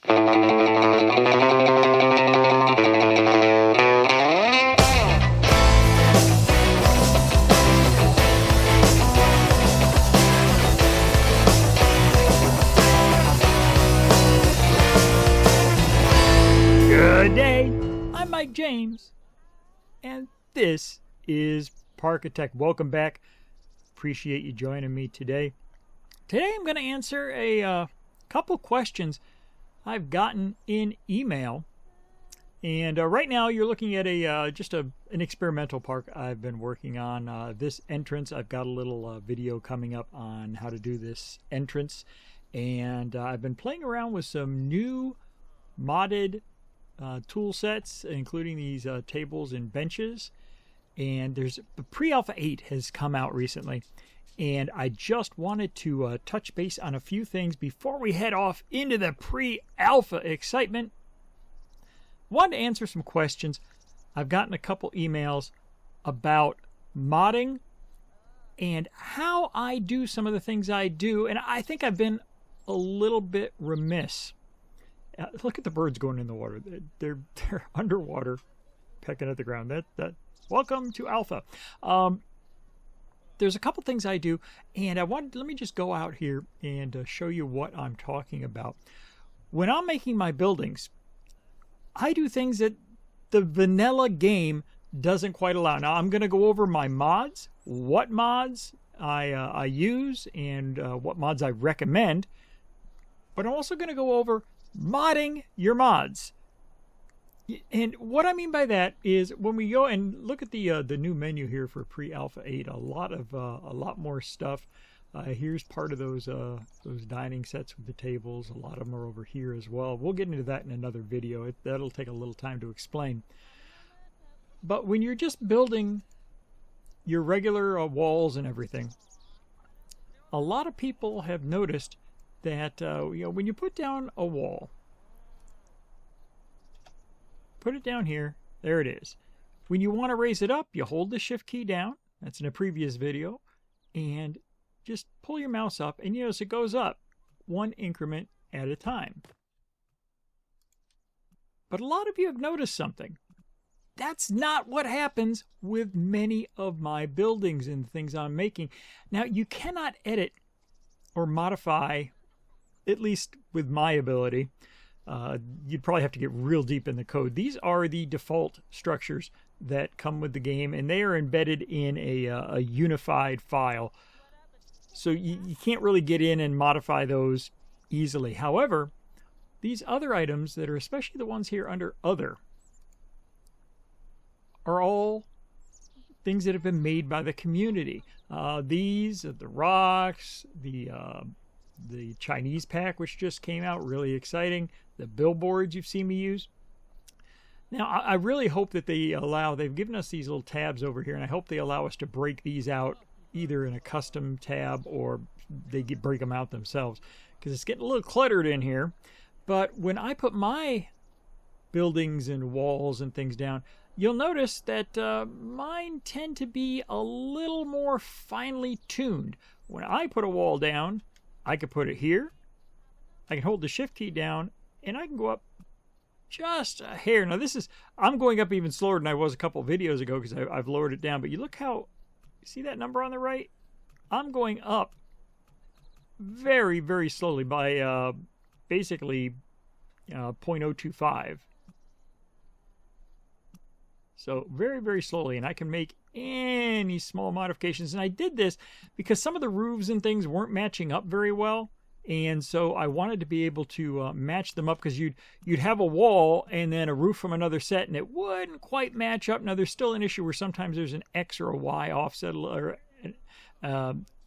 Good day, I'm Mike James, and this is Parkitect. Welcome back. Appreciate you joining me today. Today I'm going to answer a couple questions I've gotten in email. And right now you're looking at an experimental park I've been working on. This entrance, I've got a little video coming up on how to do this entrance. And I've been playing around with some new modded tool sets, including these tables and benches. And there's the Pre-Alpha 8 has come out recently, and I just wanted to touch base on a few things before we head off into the Pre-Alpha excitement. Wanted to answer some questions. I've gotten a couple emails about modding and how I do some of the things I do, and I think I've been a little bit remiss. Look at the birds going in the water. They're underwater, pecking at the ground. Welcome to Alpha. There's a couple things I do, and let me just go out here and show you what I'm talking about. When I'm making my buildings, I do things that the vanilla game doesn't quite allow. Now I'm going to go over my mods, what mods I use, and what mods I recommend. But I'm also going to go over modding your mods. And what I mean by that is when we go and look at the new menu here for Pre-Alpha 8, a lot more stuff. Here's part of those dining sets with the tables. A lot of them are over here as well. We'll get into that in another video. That'll take a little time to explain. But when you're just building your regular walls and everything, a lot of people have noticed that when you put down a wall, put it down here, there it is. When you want to raise it up, you hold the shift key down. That's in a previous video. And just pull your mouse up, and you notice it goes up one increment at a time. But a lot of you have noticed something. That's not what happens with many of my buildings and things I'm making. Now, you cannot edit or modify, at least with my ability. You'd probably have to get real deep in the code. These are the default structures that come with the game, and they are embedded in a unified file. So you can't really get in and modify those easily. However, these other items that are, especially the ones here under Other, are all things that have been made by the community. These are the rocks, the Chinese pack, which just came out, really exciting. The billboards you've seen me use. Now, I really hope that they've given us these little tabs over here, and I hope they allow us to break these out either in a custom tab or they break them out themselves, because it's getting a little cluttered in here. But when I put my buildings and walls and things down, you'll notice that mine tend to be a little more finely tuned. When I put a wall down, I can put it here. I can hold the shift key down, and I can go up just a hair. Now I'm going up even slower than I was a couple videos ago because I've lowered it down. But you look how, see that number on the right? I'm going up very, very slowly by basically 0.025. So very, very slowly, and I can make any small modifications. And I did this because some of the roofs and things weren't matching up very well. And so I wanted to be able to match them up, because you'd have a wall and then a roof from another set, and it wouldn't quite match up. Now, there's still an issue where sometimes there's an X or a Y offset, or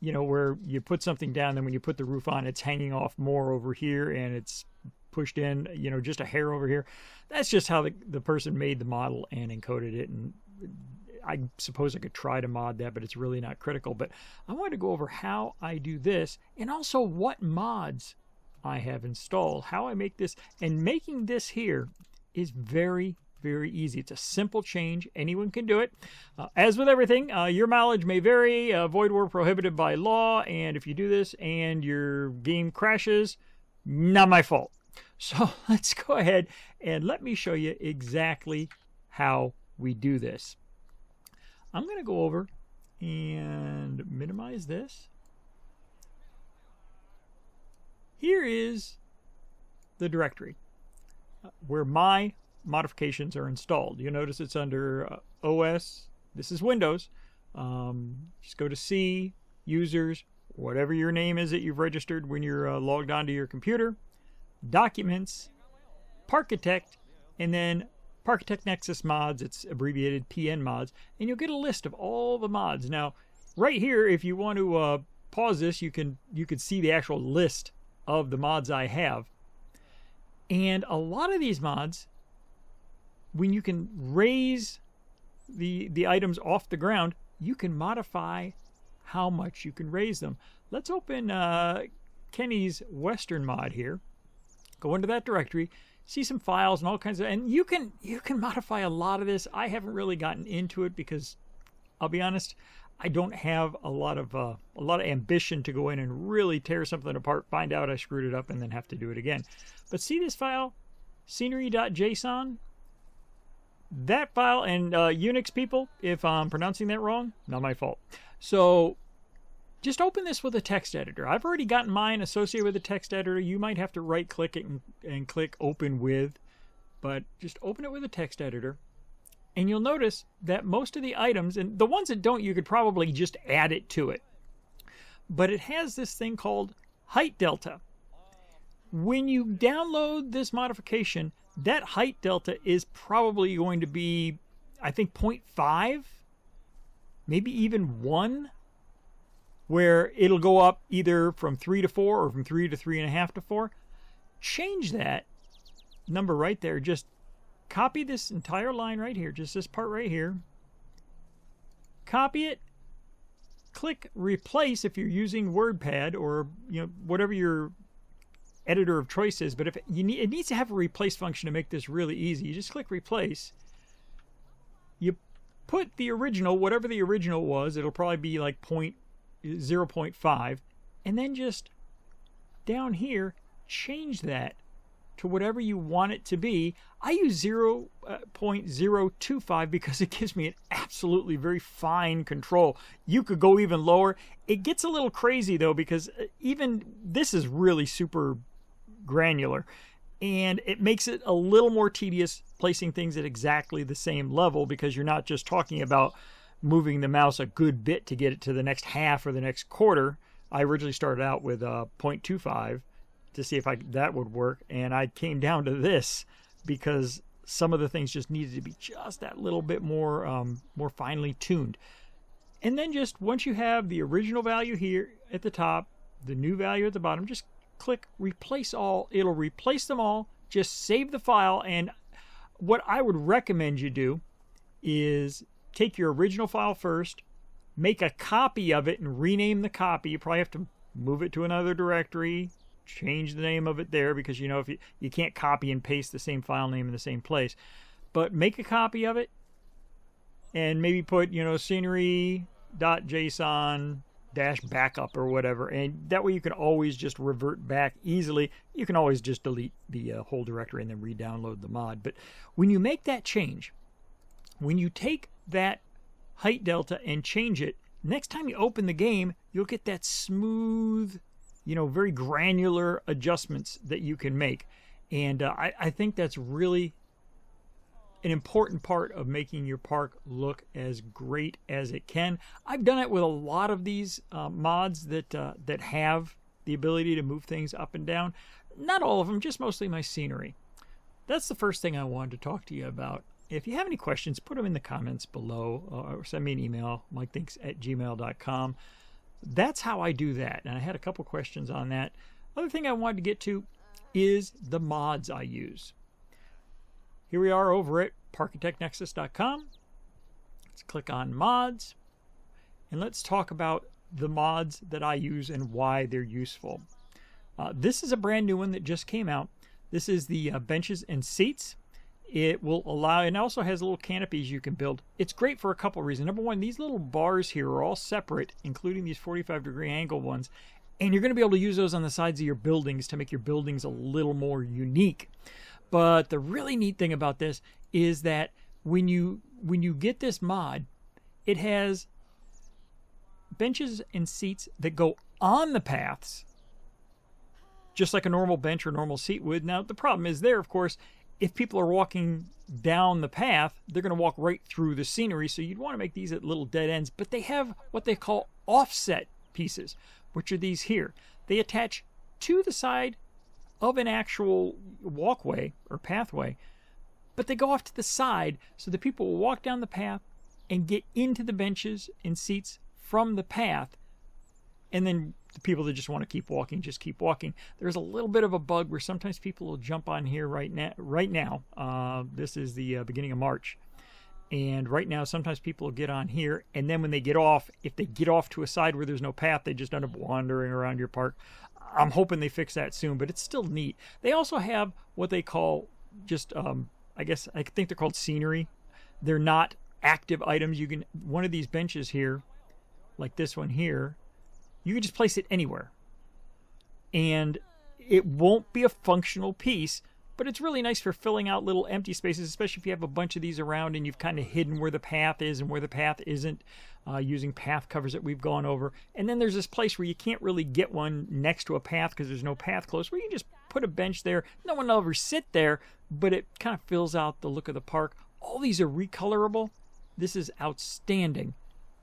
where you put something down, then when you put the roof on, it's hanging off more over here, and it's pushed in, just a hair over here. That's just how the person made the model and encoded it. And I suppose I could try to mod that, but it's really not critical. But I wanted to go over how I do this, and also what mods I have installed, how I make this. And making this here is very, very easy. It's a simple change. Anyone can do it. As with everything, your mileage may vary. Void where prohibited by law. And if you do this and your game crashes, not my fault. So let's go ahead and let me show you exactly how we do this. I'm going to go over and minimize this. Here is the directory where my modifications are installed. You'll notice it's under OS. This is Windows. Just go to C, Users, whatever your name is that you've registered when you're logged onto your computer, Documents, Parkitect, and then Parkitect Nexus Mods. It's abbreviated PN Mods, and you'll get a list of all the mods. Now, right here, if you want to pause this, you can see the actual list of the mods I have. And a lot of these mods, when you can raise the items off the ground, you can modify how much you can raise them. Let's open Kenny's Western mod here. Go into that directory, see some files and all kinds of, and you can modify a lot of this. I haven't really gotten into it because I'll be honest, I don't have a lot of ambition to go in and really tear something apart, find out I screwed it up, and then have to do it again. But see this file, scenery.json? That file, and Unix people, if I'm pronouncing that wrong, not my fault. So just open this with a text editor. I've already gotten mine associated with a text editor. You might have to right-click it and click Open With, but just open it with a text editor. And you'll notice that most of the items, and the ones that don't, you could probably just add it to it. But it has this thing called height delta. When you download this modification, that height delta is probably going to be, I think, 0.5, maybe even 1, where it'll go up either from 3 to 4 or from 3 to 3.5 to 4. Change that number right there. Just copy this entire line right here, just this part right here. Copy it. Click Replace if you're using WordPad or whatever your editor of choice is. But if it needs to have a replace function to make this really easy. You just click Replace. You put the original, whatever the original was. It'll probably be like 0.5, and then just down here change that to whatever you want it to be. I use 0.025 because it gives me an absolutely very fine control. You could go even lower. It gets a little crazy though, because even this is really super granular, and it makes it a little more tedious placing things at exactly the same level, because you're not just talking about moving the mouse a good bit to get it to the next half or the next quarter. I originally started out with 0.25 to see if that would work, and I came down to this because some of the things just needed to be just that little bit more more finely tuned. And then just once you have the original value here at the top, the new value at the bottom, just click Replace All. It'll replace them all. Just save the file, and what I would recommend you do is take your original file first, make a copy of it and rename the copy. You probably have to move it to another directory, change the name of it there, because if you can't copy and paste the same file name in the same place. But make a copy of it and maybe put scenery.json -backup or whatever, and that way you can always just revert back easily. You can always just delete the whole directory and then re-download the mod. But when you make that change, when you take that height delta and change it, next time you open the game, you'll get that smooth, very granular adjustments that you can make. And I think that's really an important part of making your park look as great as it can. I've done it with a lot of these mods that have the ability to move things up and down. Not all of them, just mostly my scenery. That's the first thing I wanted to talk to you about. If you have any questions, put them in the comments below, or send me an email, mikethinks@gmail.com. That's how I do that. And I had a couple questions on that. Other thing I wanted to get to is the mods I use. Here we are over at parkitectnexus.com. Let's click on mods, and let's talk about the mods that I use and why they're useful. This is a brand new one that just came out. This is the benches and seats. It will allow, and also has little canopies you can build. It's great for a couple reasons. Number one, these little bars here are all separate, including these 45-degree angle ones, And you're going to be able to use those on the sides of your buildings to make your buildings a little more unique. But the really neat thing about this is that when you get this mod, it has benches and seats that go on the paths, just like a normal bench or normal seat would. Now, the problem is there, of course, if people are walking down the path, they're going to walk right through the scenery, so you'd want to make these at little dead ends. But they have what they call offset pieces, which are these here. They attach to the side of an actual walkway or pathway, but they go off to the side so that people will walk down the path and get into the benches and seats from the path. And then the people that just want to keep walking, just keep walking. There's a little bit of a bug where sometimes people will jump on here right now. This is the beginning of March. And right now, sometimes people will get on here, and then when they get off, if they get off to a side where there's no path, they just end up wandering around your park. I'm hoping they fix that soon, but it's still neat. They also have what they call just, I think they're called scenery. They're not active items. You can, one of these benches here, like this one here, you can just place it anywhere. And it won't be a functional piece, but it's really nice for filling out little empty spaces, especially if you have a bunch of these around and you've kind of hidden where the path is and where the path isn't, using path covers that we've gone over. And then there's this place where you can't really get one next to a path because there's no path close, where you can just put a bench there. No one will ever sit there, but it kind of fills out the look of the park. All these are recolorable. This is outstanding.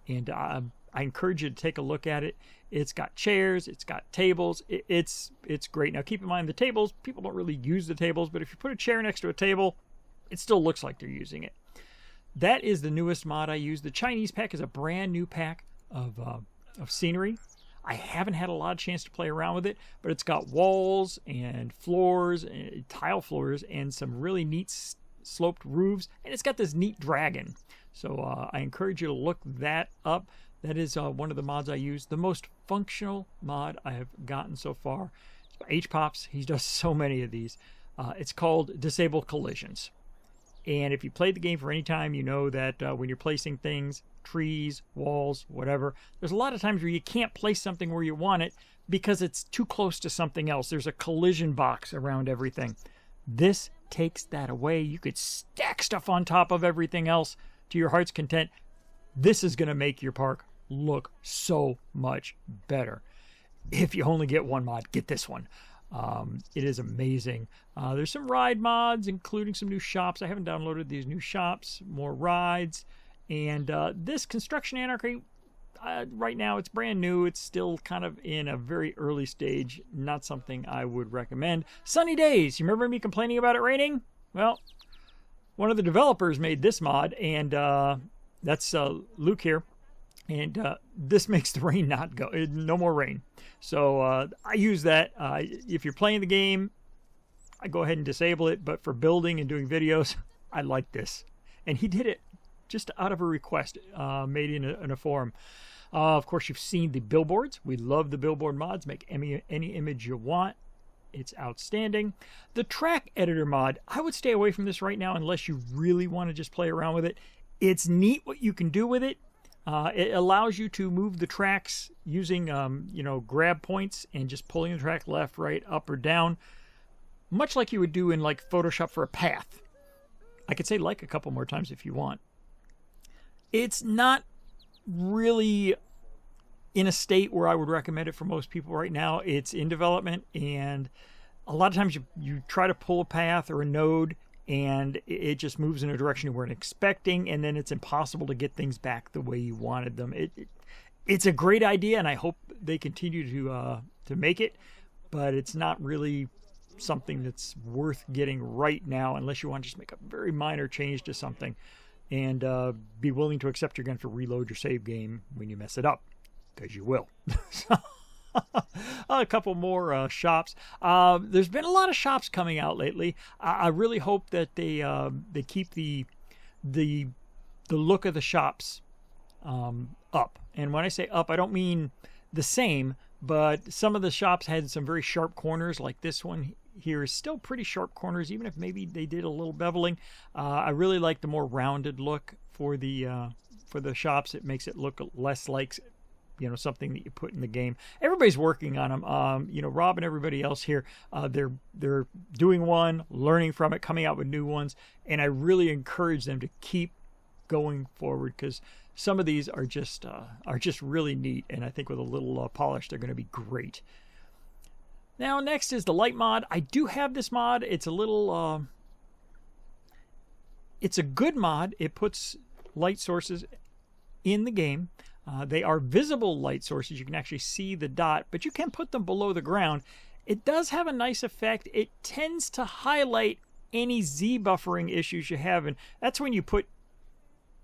And I encourage you to take a look at it. It's got chairs, it's got tables, it's great. Now keep in mind the tables, people don't really use the tables, but if you put a chair next to a table, it still looks like they're using it. That is the newest mod I use. The Chinese pack is a brand new pack of scenery. I haven't had a lot of chance to play around with it, but it's got walls and floors, and tile floors, and some really neat sloped roofs, and it's got this neat dragon. So I encourage you to look that up. That is one of the mods I use. The most functional mod I have gotten so far. It's by H-Pops. He does so many of these. It's called Disable Collisions. And if you played the game for any time, you know that when you're placing things, trees, walls, whatever, there's a lot of times where you can't place something where you want it because it's too close to something else. There's a collision box around everything. This takes that away. You could stack stuff on top of everything else to your heart's content. This is going to make your park look so much better. If you only get one mod, get this one. It is amazing. There's some ride mods, including some new shops. I haven't downloaded these new shops, more rides. And this Construction Anarchy, right now it's brand new. It's still kind of in a very early stage. Not something I would recommend. Sunny Days. You remember me complaining about it raining? Well, one of the developers made this mod, and that's Luke here. And this makes the rain not go. No more rain. So I use that. If you're playing the game, I go ahead and disable it. But for building and doing videos, I like this. And he did it just out of a request made in a forum. Of course, you've seen the billboards. We love the billboard mods. Make any image you want. It's outstanding. The track editor mod, I would stay away from this right now unless you really want to just play around with it. It's neat what you can do with it. It allows you to move the tracks using, grab points and just pulling the track left, right, up, or down, much like you would do in like Photoshop for a path. I could say like a couple more times if you want. It's not really in a state where I would recommend it for most people right now. It's in development, and a lot of times you try to pull a path or a node, and it just moves in a direction you weren't expecting, and then it's impossible to get things back the way you wanted them. It's a great idea, and I hope they continue to make it, but it's not really something that's worth getting right now unless you want to just make a very minor change to something and be willing to accept you're going to have to reload your save game when you mess it up, because you will. A couple more shops. There's been a lot of shops coming out lately. I really hope that they keep the look of the shops up. And when I say up, I don't mean the same, but some of the shops had some very sharp corners, like this one here is still pretty sharp corners, even if maybe they did a little beveling. I really like the more rounded look for the shops. It makes it look less like something that you put in the game. Everybody's working on them. Rob and everybody else here, they're doing one, learning from it, coming out with new ones, and I really encourage them to keep going forward, because some of these are just really neat, and I think with a little polish, they're going to be great. Now, next is the light mod. I do have this mod. It's a little, it's a good mod. It puts light sources in the game. They are visible light sources. You can actually see the dot, but you can put them below the ground. It does have a nice effect. It tends to highlight any Z buffering issues you have, and that's when you put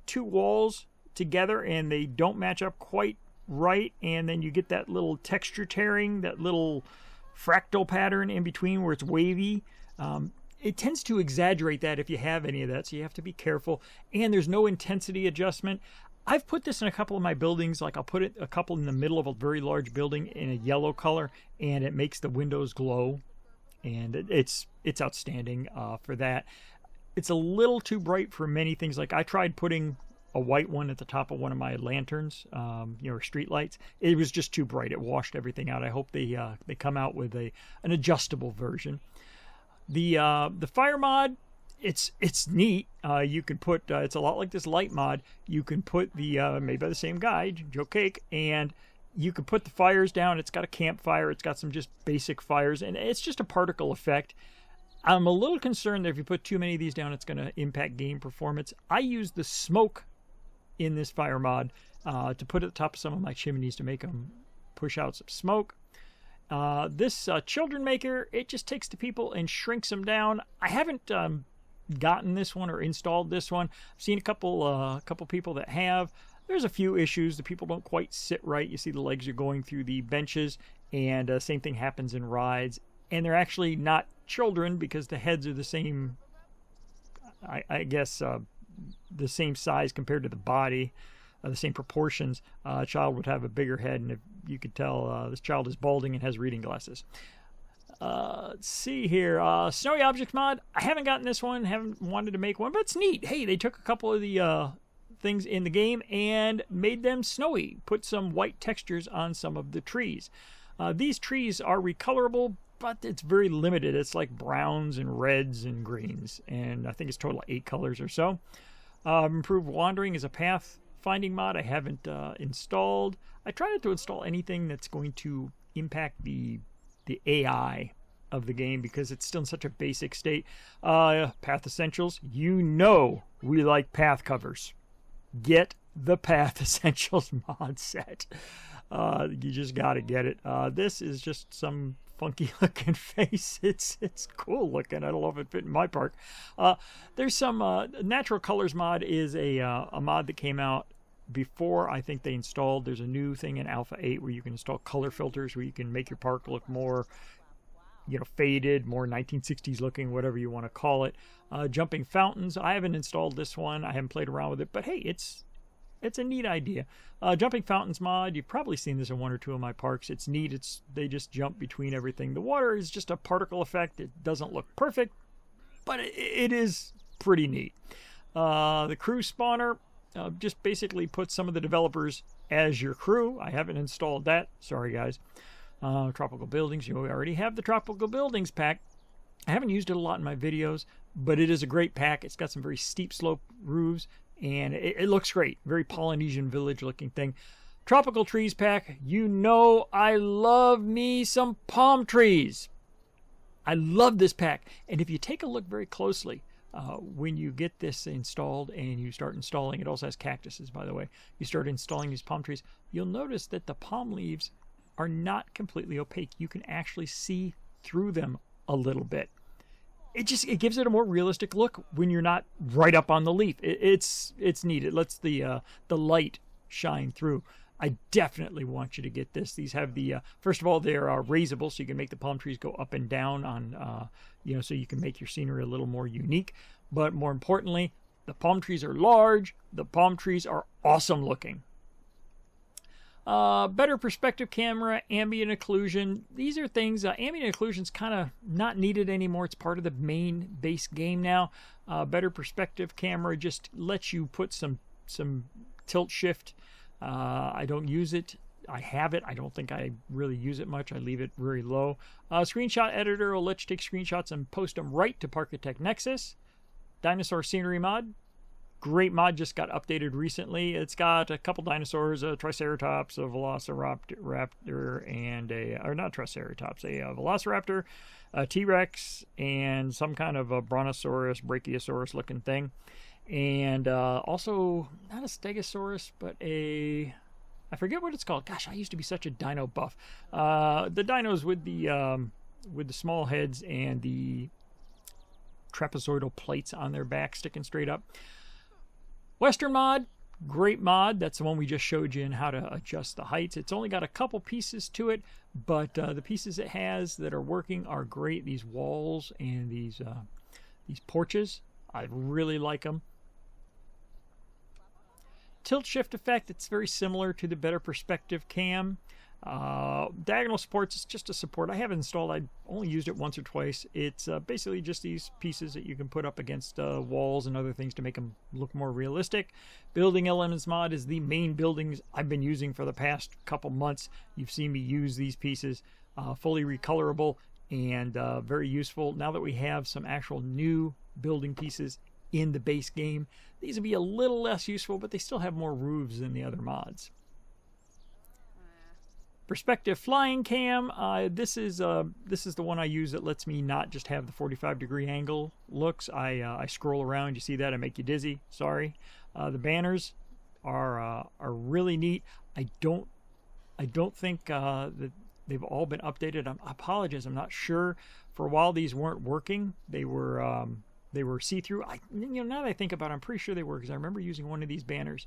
two walls together and they don't match up quite right, and then you get that little texture tearing, that little fractal pattern in between where it's wavy. It tends to exaggerate that if you have any of that, so you have to be careful. And there's no intensity adjustment. I've put this in a couple of my buildings. Like, I'll put it a couple in the middle of a very large building in a yellow color, and it makes the windows glow, and it's outstanding for that. It's a little too bright for many things. Like, I tried putting a white one at the top of one of my lanterns, street lights. It was just too bright. It washed everything out. I hope they come out with an adjustable version. The fire mod, it's neat. You can put it's a lot like this light mod. You can put the made by the same guy, Joe Cake, and you can put the fires down. It's got a campfire. It's got some just basic fires, and it's just a particle effect. I'm a little concerned that if you put too many of these down, it's going to impact game performance. I use the smoke in this fire mod to put at the top of some of my chimneys to make them push out some smoke. This children maker, it just takes the people and shrinks them down. I haven't gotten this one or installed this one. I've seen a couple people that have. There's a few issues. The people don't quite sit right. You see the legs are going through the benches, and same thing happens in rides. And they're actually not children because the heads are the same, I guess, the same size compared to the body, the same proportions. A child would have a bigger head, and if you could tell, this child is balding and has reading glasses. Let's see here. Snowy Objects mod. I haven't gotten this one. Haven't wanted to make one, but it's neat. Hey, they took a couple of the things in the game and made them snowy. Put some white textures on some of the trees. These trees are recolorable, but it's very limited. It's like browns and reds and greens, and I think it's total 8 colors or so. Improved Wandering is a path finding mod I haven't installed. I try not to install anything that's going to impact the AI of the game because it's still in such a basic state. Path Essentials, we like path covers. Get the Path Essentials mod set. You just got to get it. This is just some funky looking face. It's cool looking. I don't know if it fit in my park. There's some Natural Colors mod is a mod that came out before I think they installed. There's a new thing in Alpha 8 where you can install color filters where you can make your park look more faded, more 1960s looking, whatever you want to call it. Jumping Fountains, I haven't installed this one. I haven't played around with it, but hey, it's a neat idea. Jumping Fountains mod, you've probably seen this in one or two of my parks. It's neat. They just jump between everything. The water is just a particle effect. It doesn't look perfect, but it is pretty neat. The crew spawner just basically puts some of the developers as your crew. I haven't installed that. Sorry, guys. Tropical Buildings. You already have the Tropical Buildings pack. I haven't used it a lot in my videos, but it is a great pack. It's got some very steep slope roofs, and it looks great. Very Polynesian village looking thing. Tropical Trees pack. I love me some palm trees. I love this pack. And if you take a look very closely, when you get this installed and you start installing, it also has cactuses, by the way. You start installing these palm trees, you'll notice that the palm leaves are not completely opaque. You can actually see through them a little bit. It gives it a more realistic look when you're not right up on the leaf. It's neat. It lets the light shine through. I definitely want you to get this. These have the first of all, they're raisable, so you can make the palm trees go up and down on so you can make your scenery a little more unique. But more importantly, the palm trees are large. The palm trees are awesome looking. Better perspective camera, ambient occlusion. These are things, ambient occlusion's kind of not needed anymore. It's part of the main base game now. Better perspective camera just lets you put some tilt shift. I don't use it I have it. I don't think I really use it much. I leave it very low. Screenshot editor will let you take screenshots and post them right to Parkitect Nexus. Dinosaur Scenery mod. Great mod, just got updated recently. It's got a couple dinosaurs, a Triceratops, a Velociraptor, and or not Triceratops, a Velociraptor, a T-Rex, and some kind of a Brontosaurus, Brachiosaurus looking thing. And also, not a Stegosaurus, but I forget what it's called. Gosh, I used to be such a dino buff. The dinos with the small heads and the trapezoidal plates on their back sticking straight up. Western mod, great mod. That's the one we just showed you in how to adjust the heights. It's only got a couple pieces to it, but the pieces it has that are working are great. These walls and these porches, I really like them. Tilt shift effect, it's very similar to the Better Perspective cam. Diagonal supports, it's just a support I have installed. I only used it once or twice. It's basically just these pieces that you can put up against walls and other things to make them look more realistic. Building Elements mod is the main buildings I've been using for the past couple months. You've seen me use these pieces, fully recolorable and very useful. Now that we have some actual new building pieces in the base game, these will be a little less useful, but they still have more roofs than the other mods. Perspective flying cam. This is the one I use that lets me not just have the 45-degree angle looks. I scroll around. You see that? I make you dizzy. Sorry. The banners are really neat. I don't think that they've all been updated. I apologize. I'm not sure. For a while these weren't working. They were see-through. Now that I think about it, I'm pretty sure they were, because I remember using one of these banners.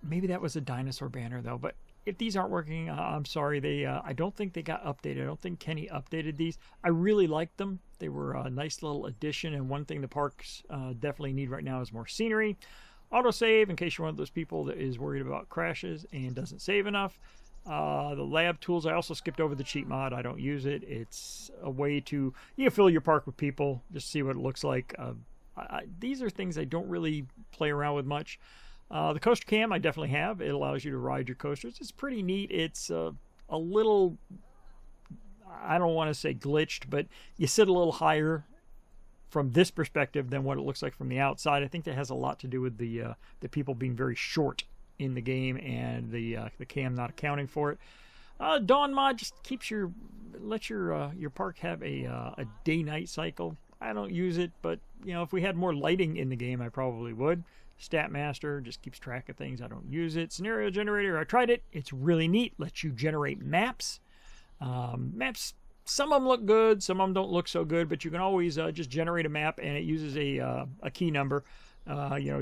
Maybe that was a dinosaur banner though, but if these aren't working, I'm sorry. I don't think they got updated. I don't think Kenny updated these. I really liked them. They were a nice little addition, and one thing the parks definitely need right now is more scenery. Autosave, in case you're one of those people that is worried about crashes and doesn't save enough. The lab tools, I also skipped over the cheat mod. I don't use it. It's a way to fill your park with people, just see what it looks like. These are things I don't really play around with much. The coaster cam I definitely have. It allows you to ride your coasters. It's pretty neat. It's a little, I don't want to say glitched, but you sit a little higher from this perspective than what it looks like from the outside. I think that has a lot to do with the people being very short in the game and the cam not accounting for it. Dawn mod just lets your park have a day-night cycle. I don't use it, but if we had more lighting in the game, I probably would. Statmaster just keeps track of things. I don't use it. Scenario generator, I tried it. It's really neat. Lets you generate maps. Maps, some of them look good, some of them don't look so good, but you can always just generate a map, and it uses a key number,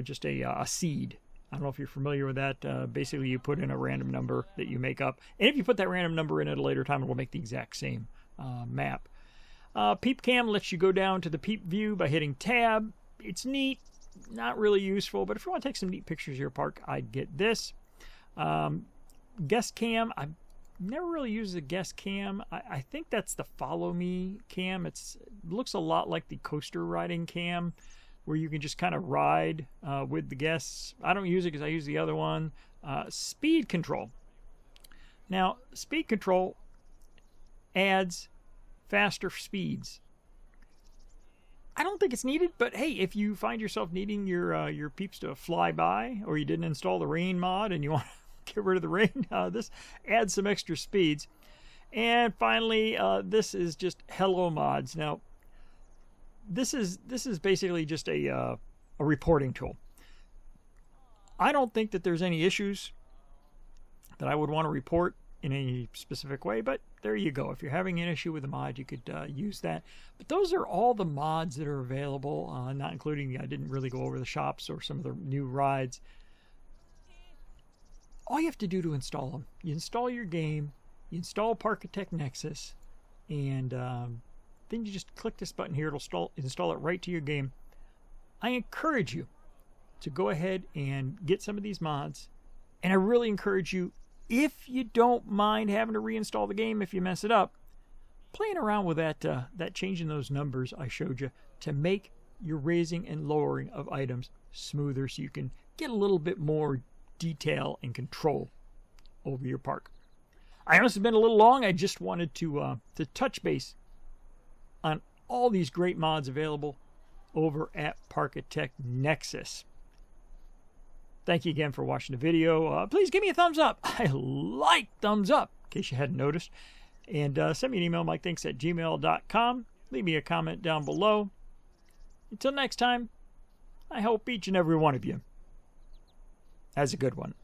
just a seed. I don't know if you're familiar with that. Basically, you put in a random number that you make up, and if you put that random number in at a later time, it will make the exact same map. Peep cam lets you go down to the peep view by hitting tab. It's neat. Not really useful, but if you want to take some neat pictures of your park, I'd get this. Guest cam, I've never really used the guest cam. I think that's the follow me cam. It looks a lot like the coaster riding cam, where you can just kind of ride with the guests. I don't use it because I use the other one. Speed control. Now, speed control adds faster speeds. I don't think it's needed, but hey, if you find yourself needing your peeps to fly by, or you didn't install the rain mod and you want to get rid of the rain, this adds some extra speeds. And finally, this is just hello mods. Now, this is basically just a reporting tool. I don't think that there's any issues that I would want to report in any specific way, but there you go. If you're having an issue with a mod, you could use that. But those are all the mods that are available, not including, I didn't really go over the shops or some of the new rides. All you have to do to install them, you install your game, you install Parkitect Nexus, and then you just click this button here. It'll install it right to your game. I encourage you to go ahead and get some of these mods, and I really encourage you, if you don't mind having to reinstall the game if you mess it up, playing around with that changing those numbers I showed you to make your raising and lowering of items smoother, so you can get a little bit more detail and control over your park. I know this has been a little long. I just wanted to touch base on all these great mods available over at Parkitect Nexus. Thank you again for watching the video. Please give me a thumbs up. I like thumbs up, in case you hadn't noticed. And send me an email, mikethinks@gmail.com. Leave me a comment down below. Until next time, I hope each and every one of you has a good one.